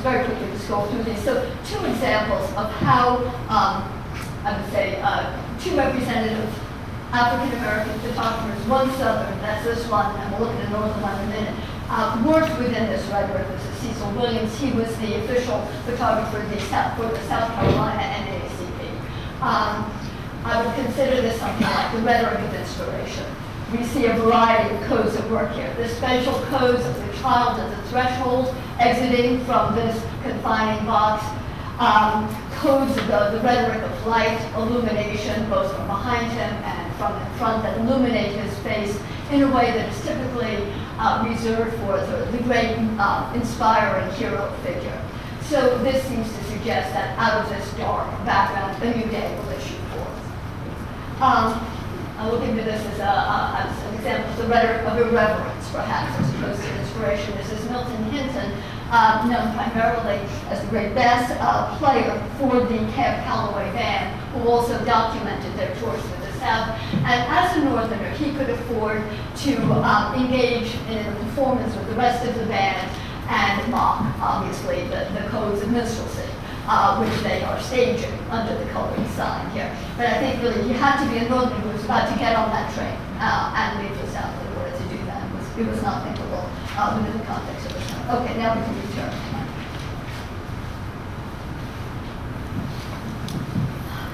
just very quickly just go through these. So 2 examples of how, I would say, 2 representative African-American photographers, one Southern, that's this one, and we'll look at a Northern one in a minute, worked within this rhetoric. This is Cecil Williams. He was the official photographer for the South Carolina NAACP. I would consider this something like the rhetoric of inspiration. We see a variety of codes at work here. The spatial codes of the child at the threshold, exiting from this confining box. Codes of the rhetoric of light, illumination, both from behind him and from in front, that illuminate his face in a way that is typically reserved for the great inspiring hero figure. So this seems to suggest that out of this dark background, a new day will issue forth. I will give you this as an example of the rhetoric of irreverence, perhaps, as opposed to inspiration. This is Milton Hinton, known primarily as the great bass player for the Camp Calloway Band, who also documented their tours through the South. And as a Northerner, he could afford to engage in a performance with the rest of the band and mock, obviously, the codes of minstrelsy, which they are staging under the colored sign here. But I think really you had to be a Northerner who was about to get on that train and leave the South in order to do that. It was not thinkable within the context of the time. Okay, now we can return.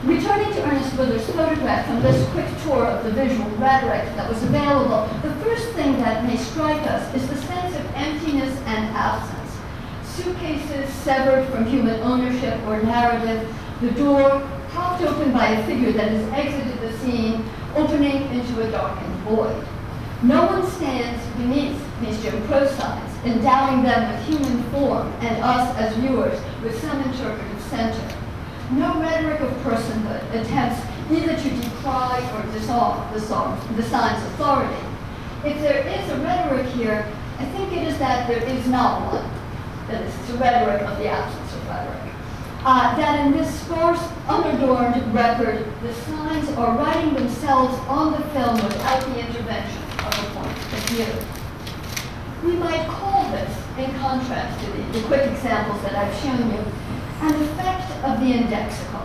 Returning to Ernest Wither's photograph from this quick tour of the visual rhetoric that was available, the first thing that may strike us is the sense of emptiness and absence. Suitcases severed from human ownership or narrative, the door propped open by a figure that has exited the scene, opening into a darkened void. No one stands beneath these Jim Crow signs, endowing them with human form and us as viewers with some interpretive center. No rhetoric of personhood attempts either to decry or disarm the sign's authority. If there is a rhetoric here, I think it is that there is not one. That is, it's a rhetoric of the absence of rhetoric. That in this sparse, unadorned record, the signs are writing themselves on the film without the intervention of a point of view. We might call this, in contrast to the quick examples that I've shown you, an effect of the indexical,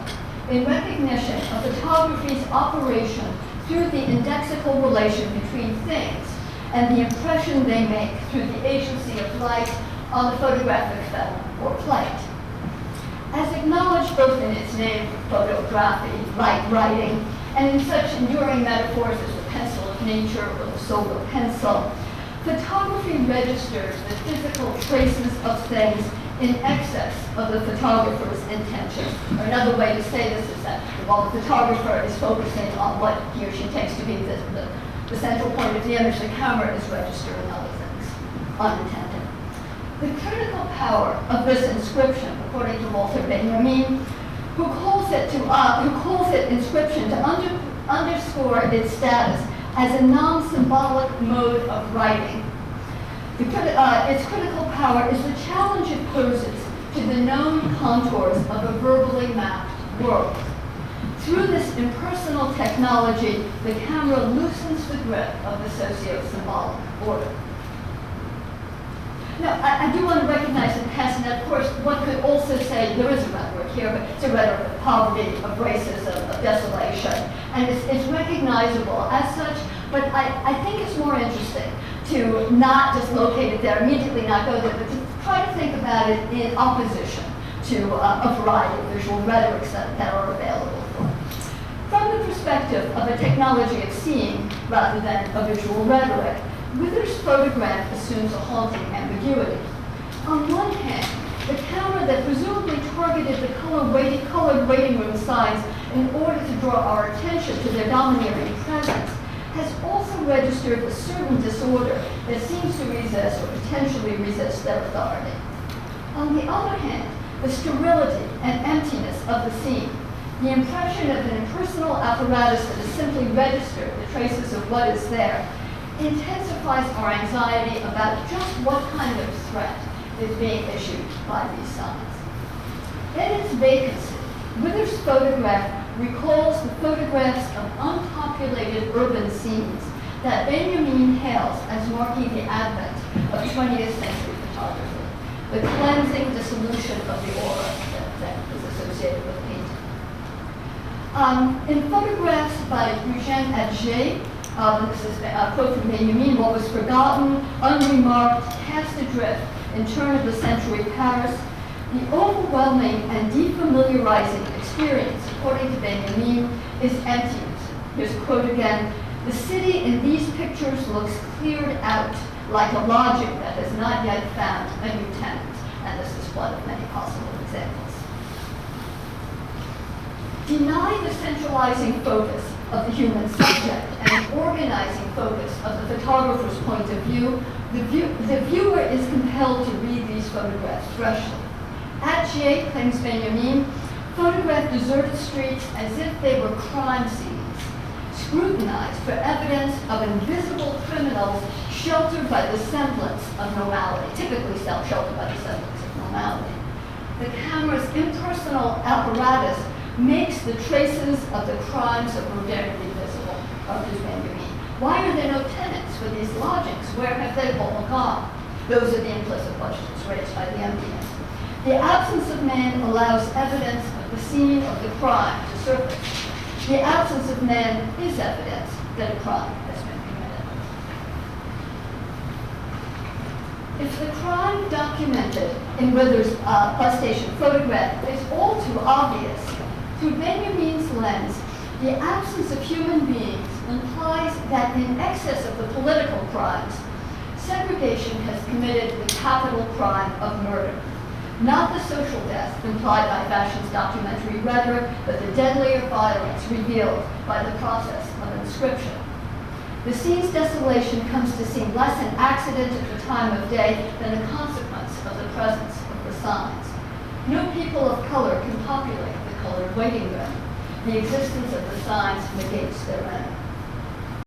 in recognition of photography's operation through the indexical relation between things and the impression they make through the agency of light on the photographic film or plate. As acknowledged both in its name, photography, light writing, and in such enduring metaphors as the pencil of nature or the solar pencil, photography registers the physical traces of things in excess of the photographer's intention. Or another way to say this is that while the photographer is focusing on what he or she takes to be the central point of the image, the camera is registering other things, unintended. The critical power of this inscription, according to Walter Benjamin, who calls it inscription to underscore its status as a non-symbolic mode of writing. Its critical power is the challenge it poses to the known contours of a verbally mapped world. Through this impersonal technology, the camera loosens the grip of the socio-symbolic order. Now, I do want to recognize in passing that, of course, one could also say there is a rhetoric here, but it's a rhetoric of poverty, of racism, of desolation, and it's recognizable as such, but I think it's more interesting to not just locate it there, immediately not go there, but to try to think about it in opposition to a variety of visual rhetorics that are available for it. From the perspective of a technology of seeing rather than a visual rhetoric, Wither's photograph assumes a haunting ambiguity. On one hand, the camera that presumably targeted the colored waiting room signs in order to draw our attention to their domineering presence has also registered a certain disorder that seems to resist or potentially resist their authority. On the other hand, the sterility and emptiness of the scene, the impression of an impersonal apparatus that has simply registered the traces of what is there, intensifies our anxiety about just what kind of threat is being issued by these signs. In its vacancy, Wither's photograph recalls the photographs of unpopulated urban scenes that Benjamin hails as marking the advent of 20th century photography. the cleansing dissolution of the aura that is associated with painting. In photographs by Eugène Atget, this is a quote from Benjamin, what was forgotten, unremarked, cast adrift in turn of the century Paris, the overwhelming and defamiliarizing experience, according to Benjamin, is emptiness. Here's a quote again, the city in these pictures looks cleared out like a logic that has not yet found a new tenant. And this is one of many possible examples. Deny the centralizing focus of the human subject and the organizing focus of the photographer's point of view, the viewer is compelled to read these photographs freshly. Atget, claims Benjamin, photographed deserted streets as if they were crime scenes, scrutinized for evidence of invisible criminals sheltered by the semblance of normality, typically sheltered by the semblance of normality. The camera's impersonal apparatus makes the traces of the crimes of modernity visible, argues Benjamin. Why are there no tenants for these lodgings? Where have they all gone? Those are the implicit questions raised by the emptiness. The absence of man allows evidence of the scene of the crime to surface. The absence of man is evidence that a crime has been committed. If the crime documented in Wither's bus station photograph is all too obvious, through Benjamin's lens, the absence of human beings implies that in excess of the political crimes, segregation has committed the capital crime of murder. Not the social death implied by fashion's documentary rhetoric, but the deadlier violence revealed by the process of inscription. The scene's desolation comes to seem less an accident at the time of day than a consequence of the presence of the signs. No people of color can populate the colored waiting room. The existence of the signs negates their end.